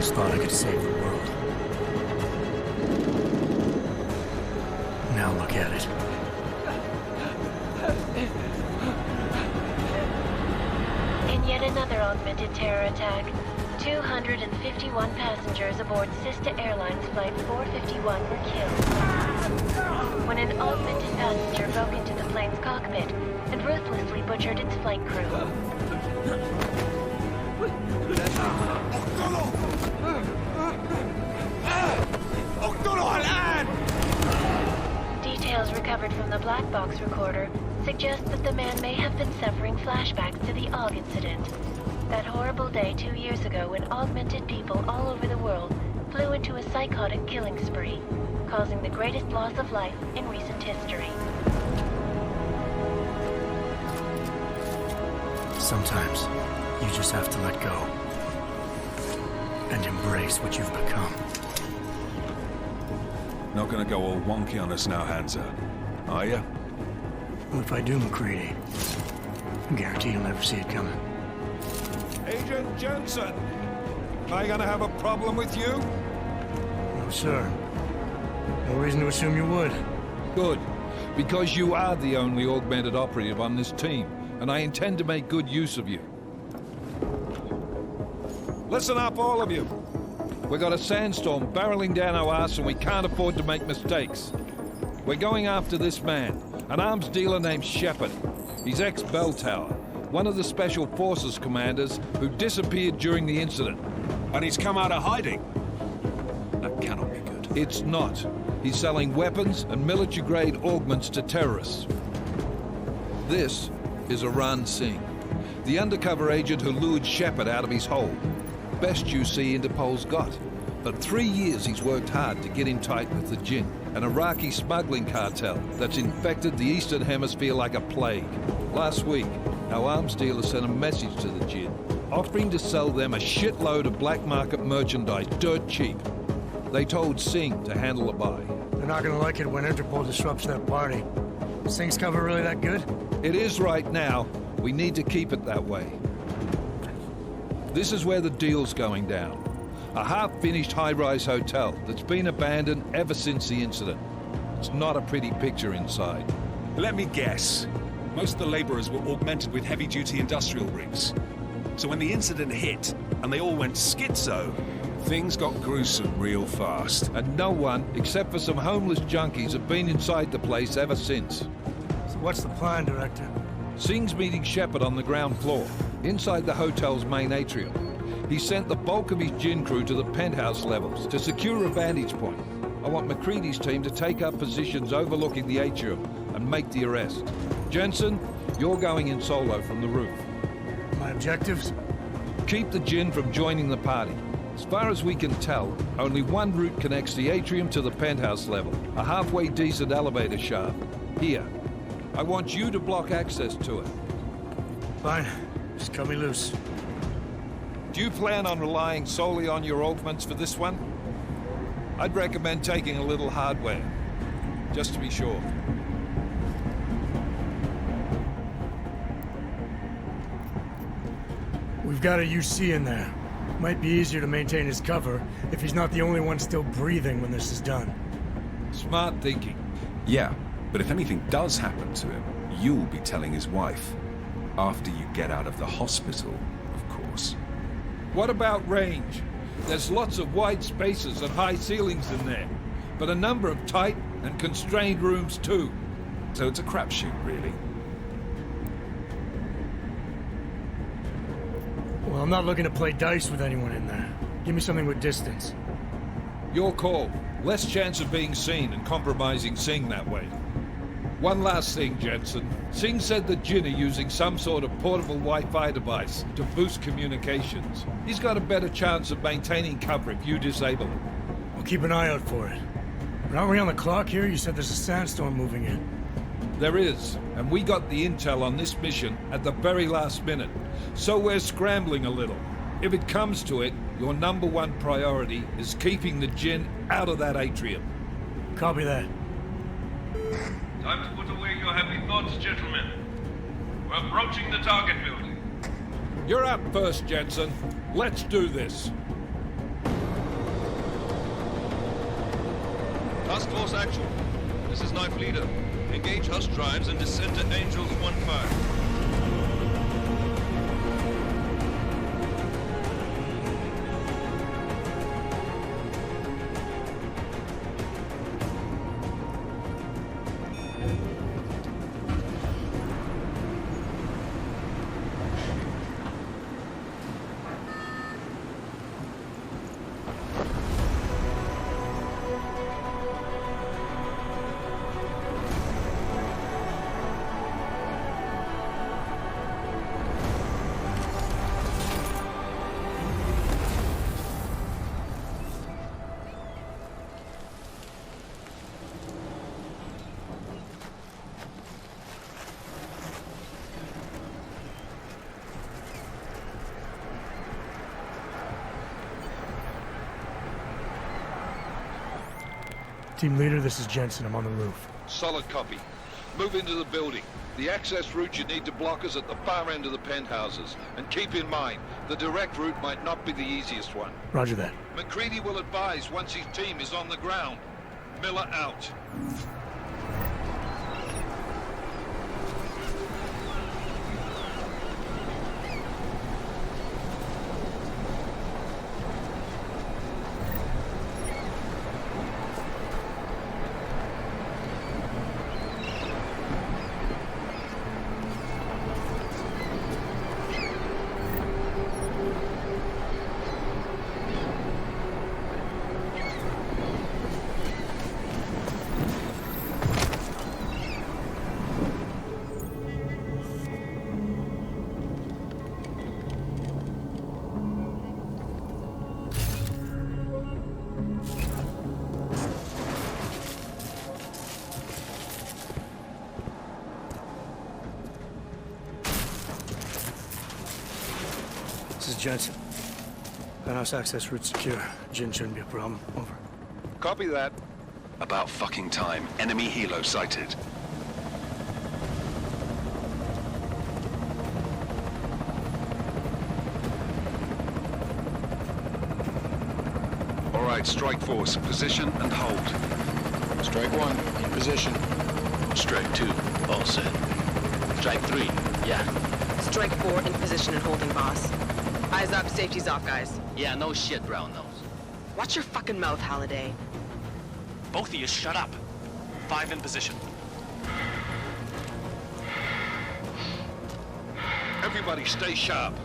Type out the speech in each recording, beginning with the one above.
once thought I could save the world. Now look at it. In yet another augmented terror attack, 251 passengers aboard Sister Airlines Flight 451 were killed when an augmented passenger broke into the plane's cockpit and ruthlessly butchered its flight crew. Details recovered from the black box recorder suggest that the man may have been suffering flashbacks to the AUG incident. That horrible day 2 years ago when augmented people all over the world flew into a psychotic killing spree, causing the greatest loss of life in recent history. Sometimes, you just have to let go. And embrace what you've become. Not gonna go all wonky on us now, Hansa, are ya? Well, if I do, McCready, I guarantee you'll never see it coming. Agent Jensen! Am I gonna have a problem with you? No, sir. No reason to assume you would. Good. Because you are the only augmented operative on this team, and I intend to make good use of you. Listen up, all of you. We got a sandstorm barreling down our arse and we can't afford to make mistakes. We're going after this man, an arms dealer named Shepard. He's ex-Bell Tower, one of the Special Forces commanders who disappeared during the incident. And he's come out of hiding. That cannot be good. It's not. He's selling weapons and military-grade augments to terrorists. This is Aran Singh, the undercover agent who lured Shepard out of his hole. Best you see Interpol's got. For 3 years he's worked hard to get him tight with the Jinn, an Iraqi smuggling cartel that's infected the Eastern Hemisphere like a plague. Last week, our arms dealer sent a message to the Jinn, offering to sell them a shitload of black market merchandise dirt cheap. They told Singh to handle the buy. They're not gonna like it when Interpol disrupts their party. Singh's cover really that good? It is right now. We need to keep it that way. This is where the deal's going down. A half-finished high-rise hotel that's been abandoned ever since the incident. It's not a pretty picture inside. Let me guess. Most of the laborers were augmented with heavy-duty industrial rigs. So when the incident hit, and they all went schizo, things got gruesome real fast. And no one, except for some homeless junkies, have been inside the place ever since. So what's the plan, Director? Singh's meeting Shepard on the ground floor, inside the hotel's main atrium. He sent the bulk of his Jinn crew to the penthouse levels to secure a vantage point. I want McCready's team to take up positions overlooking the atrium and make the arrest. Jensen, you're going in solo from the roof. My objectives? Keep the Jinn from joining the party. As far as we can tell, only one route connects the atrium to the penthouse level, a halfway decent elevator shaft. Here. I want you to block access to it. Fine. Just cut me loose. Do you plan on relying solely on your augments for this one? I'd recommend taking a little hardware, just to be sure. We've got a UC in there. Might be easier to maintain his cover if he's not the only one still breathing when this is done. Smart thinking. Yeah, but if anything does happen to him, you'll be telling his wife. After you get out of the hospital, of course. What about range? There's lots of wide spaces and high ceilings in there, but a number of tight and constrained rooms too. So it's a crapshoot, really. Well, I'm not looking to play dice with anyone in there. Give me something with distance. Your call. Less chance of being seen and compromising Singh that way. One last thing, Jensen. Singh said the Jinn are using some sort of portable Wi-Fi device to boost communications. He's got a better chance of maintaining cover if you disable it. We'll keep an eye out for it. But aren't we on the clock here? You said there's a sandstorm moving in. There is, and we got the intel on this mission at the very last minute. So we're scrambling a little. If it comes to it, your #1 priority is keeping the Jinn out of that atrium. Copy that. Time to put away your happy thoughts, gentlemen. We're approaching the target building. You're up first, Jensen. Let's do this. Husk Force Actual. This is Knife Leader. Engage Husk drives and descend to Angels 1-5. Team leader, this is Jensen. I'm on the roof. Solid copy. Move into the building. The access route you need to block is at the far end of the penthouses. And keep in mind, the direct route might not be the easiest one. Roger that. McCready will advise once his team is on the ground. Miller out. This is Jensen. Penthouse access route secure. Jin shouldn't be a problem. Over. Copy that. About fucking time. Enemy helo sighted. All right, Strike Force, position and hold. Strike 1, in position. Strike 2, all set. Strike 3, yeah. Strike 4 in position and holding, boss. Eyes up, safety's off, guys. Yeah, no shit, brown nose. Watch your fucking mouth, Halliday. Both of you shut up. 5 in position. Everybody stay sharp.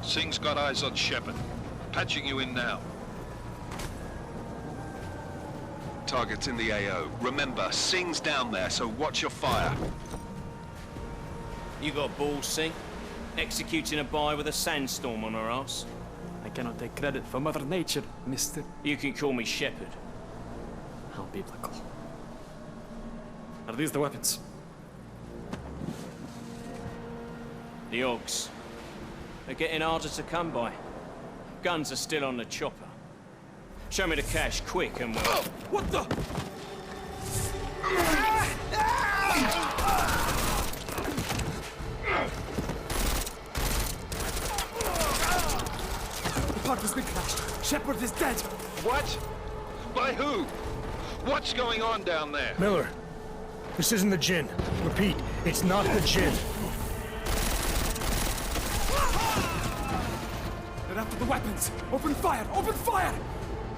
Singh's got eyes on Shepard. Patching you in now. Target's in the AO. Remember, Singh's down there, so watch your fire. You got balls, Singh? Executing a buy with a sandstorm on our ass? I cannot take credit for Mother Nature, mister. You can call me Shepard. How biblical. Are these the weapons? The Ogs. They're getting harder to come by. Guns are still on the chopper. Show me the cash, quick, and we'll... Oh, what the? The park has been crashed. Shepard is dead. What? By who? What's going on down there? Miller, this isn't the Jinn. Repeat, it's not the Jinn. They're after the weapons. Open fire! Open fire!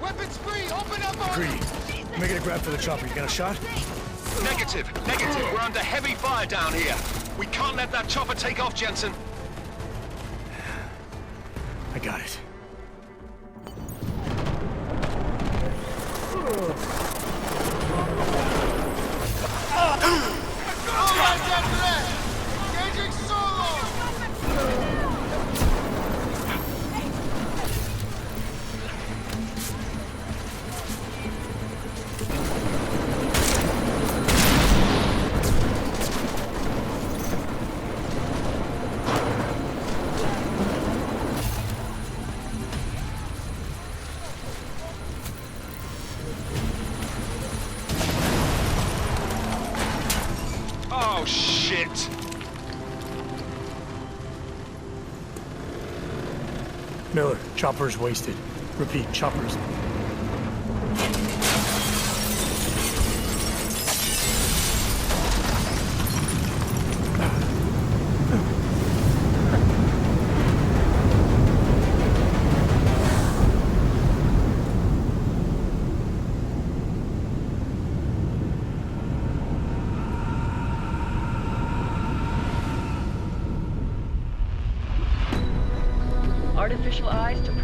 Weapons free! Open up on Greedy, making a grab for the chopper. You got a shot? Negative. We're under heavy fire down here. We can't let that chopper take off, Jensen. I got it. Engaging solo! Oh, shit! Miller, chopper's wasted. Repeat, chopper's...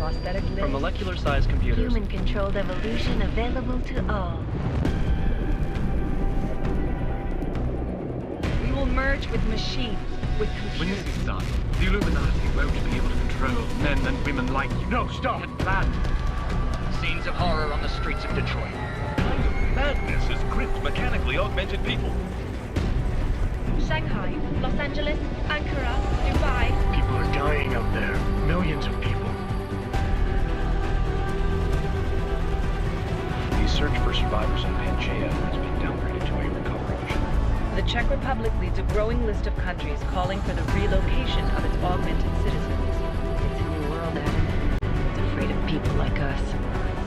prosthetic limb. From molecular-sized computers. Human-controlled evolution available to all. We will merge with machines, with computers. When this is done, the Illuminati won't be able to control men and women like you. No, stop! Had planned. Scenes of horror on the streets of Detroit. Kind of madness has gripped mechanically augmented people. Shanghai, Los Angeles, Ankara, Dubai. People are dying out there. Millions of people. The search for survivors in Pangaea has been downgraded to a recovery mission. The Czech Republic leads a growing list of countries calling for the relocation of its augmented citizens. It's a new world, Adam. It's afraid of people like us.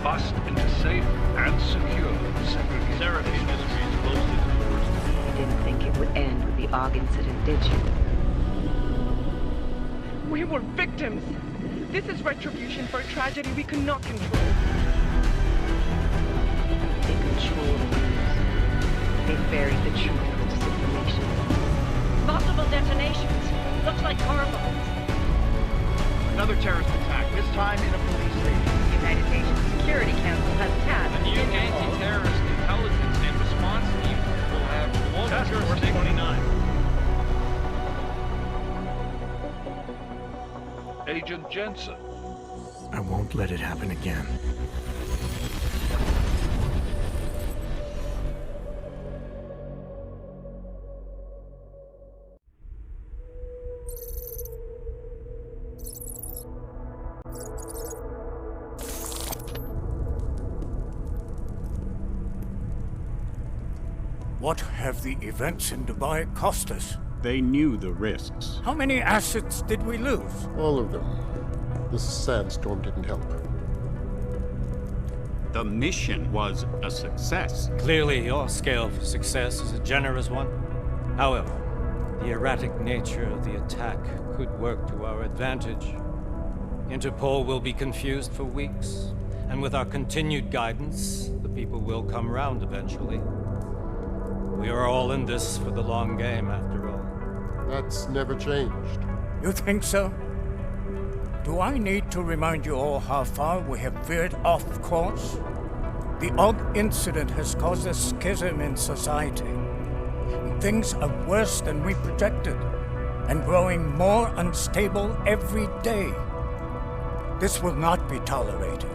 Bust into safe and secure segregation. Serapine Industries closed its doors. You didn't think it would end with the AUG incident, did you? We were victims. This is retribution for a tragedy we could not control. They control the news. They buried the truth with disinformation. Multiple detonations. Looks like car bombs. Another terrorist attack, this time in a police station. The United Nations Security Council has tasked The new anti-terrorist intelligence and response team will have global Task Force jurisdiction. 29. Agent Jensen. I won't let it happen again. What have the events in Dubai cost us? They knew the risks. How many assets did we lose? All of them. This sandstorm didn't help. The mission was a success. Clearly, your scale for success is a generous one. However, the erratic nature of the attack could work to our advantage. Interpol will be confused for weeks, and with our continued guidance, the people will come round eventually. We are all in this for the long game, after all. That's never changed. You think so? Do I need to remind you all how far we have veered off course? The AUG incident has caused a schism in society. Things are worse than we projected, and growing more unstable every day. This will not be tolerated.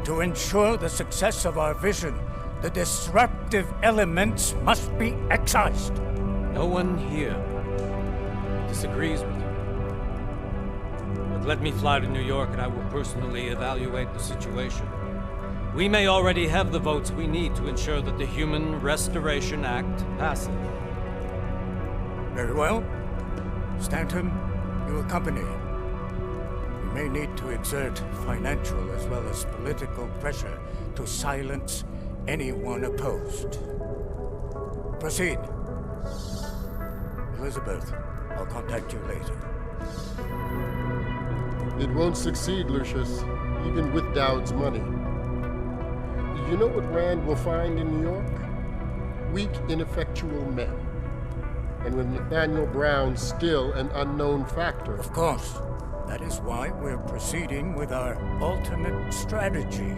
To ensure the success of our vision, the disruptive elements must be excised. No one here disagrees with you. But let me fly to New York and I will personally evaluate the situation. We may already have the votes we need to ensure that the Human Restoration Act passes. Very well. Stanton, you accompany. We may need to exert financial as well as political pressure to silence anyone opposed. Proceed. Elizabeth, I'll contact you later. It won't succeed, Lucius, even with Dowd's money. You know what Rand will find in New York? Weak, ineffectual men. And with Nathaniel Brown still an unknown factor. Of course. That is why we're proceeding with our ultimate strategy.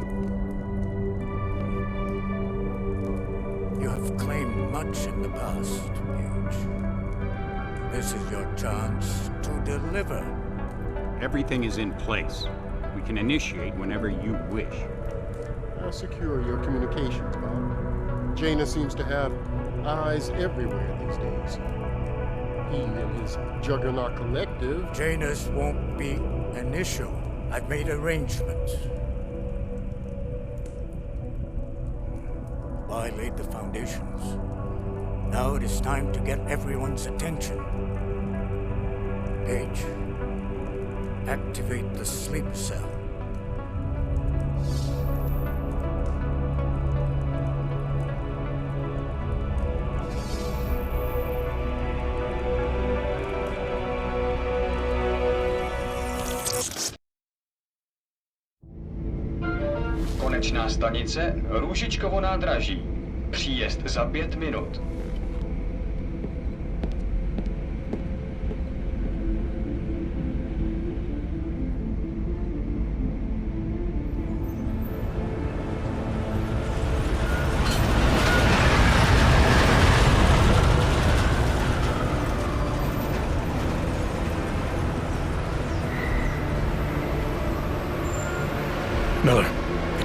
You have claimed much in the past, Huge. This is your chance to deliver. Everything is in place. We can initiate whenever you wish. I'll secure your communications, Bob. Jaina seems to have eyes everywhere these days. He and his Juggernaut Collective... Jaina's won't be an issue. I've made arrangements. I laid the foundations. Now it is time to get everyone's attention. Page, activate the sleep cell. Konečná stanice Růžičkovo nádraží. Příjezd za 5 minut.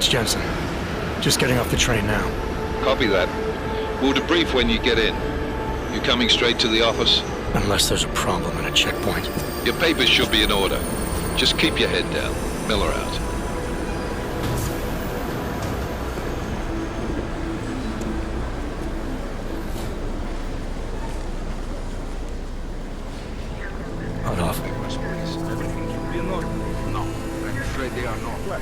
It's Jensen. Just getting off the train now. Copy that. We'll debrief when you get in. You coming straight to the office? Unless there's a problem at a checkpoint. Your papers should be in order. Just keep your head down. Miller out. Hot off. Everything should be in order. No, I'm afraid they are not.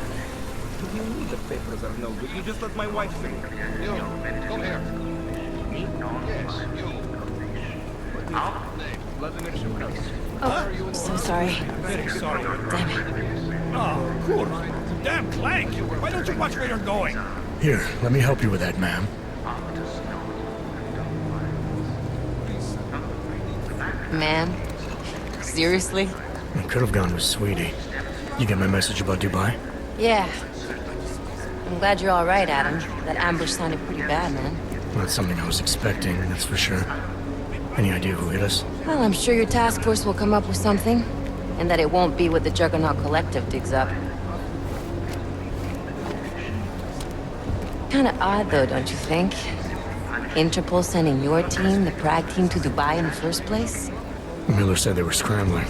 You need the papers are no good. You just let my wife think. You, come here. Me? Yes, you. Vladimir Shimkowski. Oh, so sorry. Very sorry. Damn it. Oh, cool. Damn clank. Why don't you watch where you're going? Here, let me help you with that, ma'am. Man? Seriously? I could have gone with Sweetie. You get my message about Dubai? Yeah. I'm glad you're all right, Adam. That ambush sounded pretty bad, man. Not something I was expecting, that's for sure. Any idea who hit us? Well, I'm sure your task force will come up with something. And that it won't be what the Juggernaut Collective digs up. Kinda odd, though, don't you think? Interpol sending your team, the Prague team, to Dubai in the first place? Miller said they were scrambling.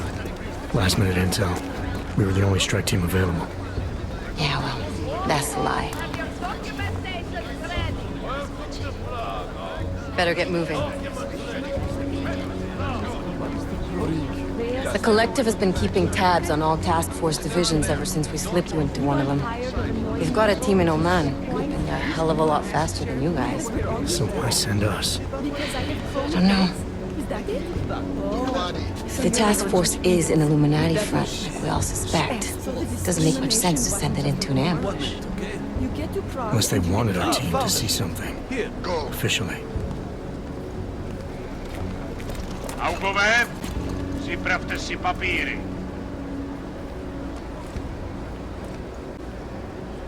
Last minute intel. We were the only strike team available. Yeah, well, that's a lie. Better get moving. The Collective has been keeping tabs on all task force divisions ever since we slipped you into one of them. We've got a team in Oman. Could be a hell of a lot faster than you guys. So why send us? I don't know. If the task force is an Illuminati front, like we all suspect, it doesn't make much sense to send it into an ambush. Unless they wanted our team to see something. Officially. Augové, připravte si papíry.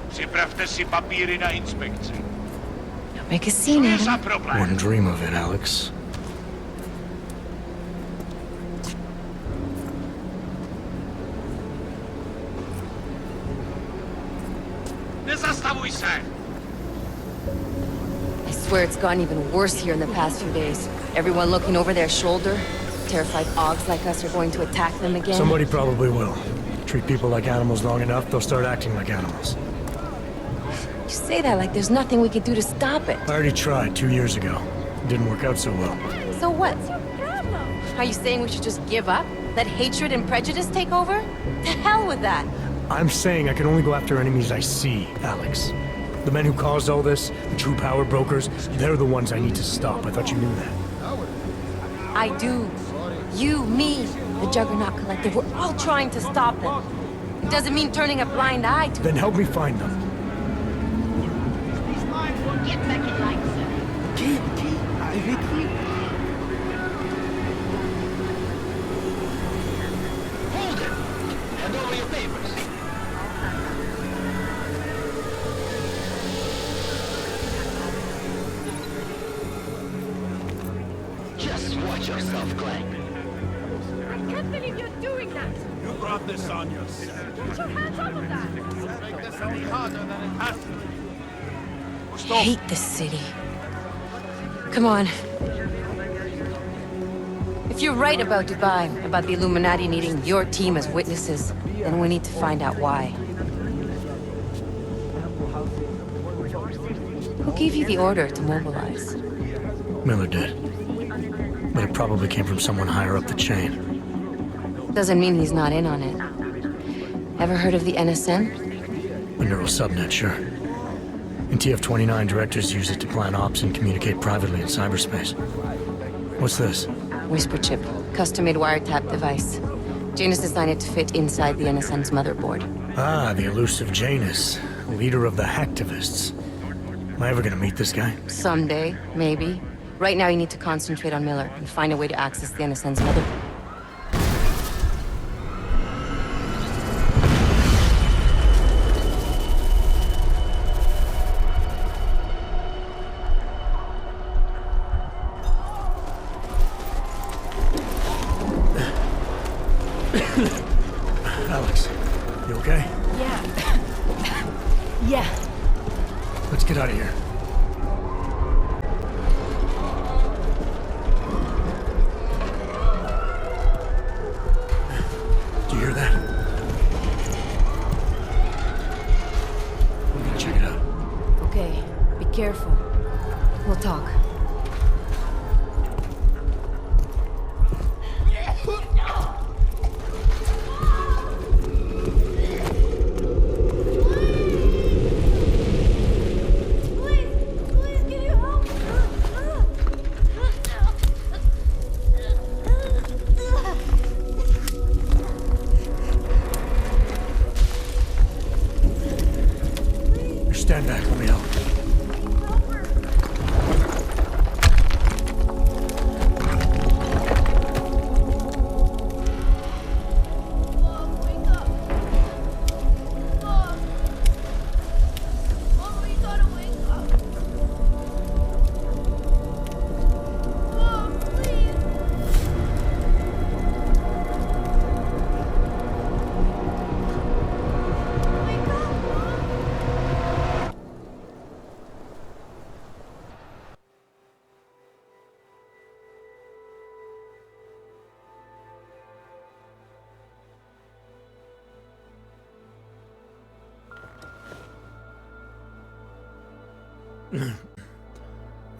Připravte si papíry na inspekci. Don't make a scene, Adam. Wouldn't dream of it, Alex. Nezastavuj se! I swear it's gotten even worse here in the past few days. Everyone looking over their shoulder. Terrified Augs like us are going to attack them again. Somebody probably will. Treat people like animals long enough, they'll start acting like animals. You say that like there's nothing we could do to stop it. I already tried 2 years ago. It didn't work out so well. So what? Are you saying we should just give up? Let hatred and prejudice take over? To hell with that! I'm saying I can only go after enemies I see, Alex. The men who caused all this, the true power brokers, they're the ones I need to stop. I thought you knew that. I do. You, me, the Juggernaut Collective, we're all trying to stop them. It doesn't mean turning a blind eye to Then help me find them. Get back in line, sir. Avec you. Hold it! Hand over your papers. Just watch yourself, Clank. I can't believe you're doing that! You brought this on yourself. Put your hands off of that! Make this any harder than it has to be. I hate this city. Come on. If you're right about Dubai, about the Illuminati needing your team as witnesses, then we need to find out why. Who gave you the order to mobilize? Miller did. But it probably came from someone higher up the chain. Doesn't mean he's not in on it. Ever heard of the NSN? A neural subnet, sure. In TF-29, directors use it to plan ops and communicate privately in cyberspace. What's this? Whisper chip. Custom-made wiretap device. Janus designed it to fit inside the NSN's motherboard. Ah, the elusive Janus. Leader of the hacktivists. Am I ever gonna meet this guy? Someday, maybe. Right now you need to concentrate on Miller and find a way to access the NSN's motherboard. Alex, you okay? Yeah. Yeah. Let's get out of here. Do you hear that? We're gonna check it out. Okay, be careful. We'll talk. Stand back, let me help.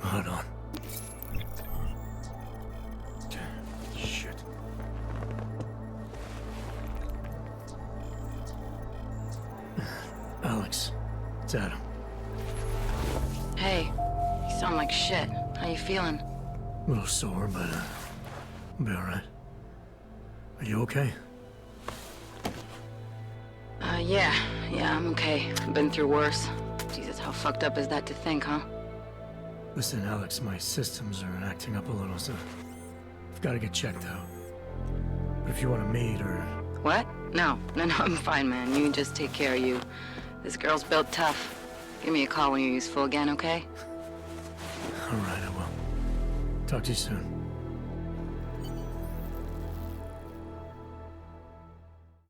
Hold on. Shit. Alex, it's Adam. Hey, you sound like shit. How you feeling? A little sore, but I'll be alright. Are you okay? Yeah, I'm okay. I've been through worse. Jesus, how fucked up is that to think, huh? Listen, Alex, my systems are acting up a little, so I've got to get checked out. But if you want to meet or... What? No, I'm fine, man. You just take care of you. This girl's built tough. Give me a call when you're useful again, okay? Alright, I will. Talk to you soon.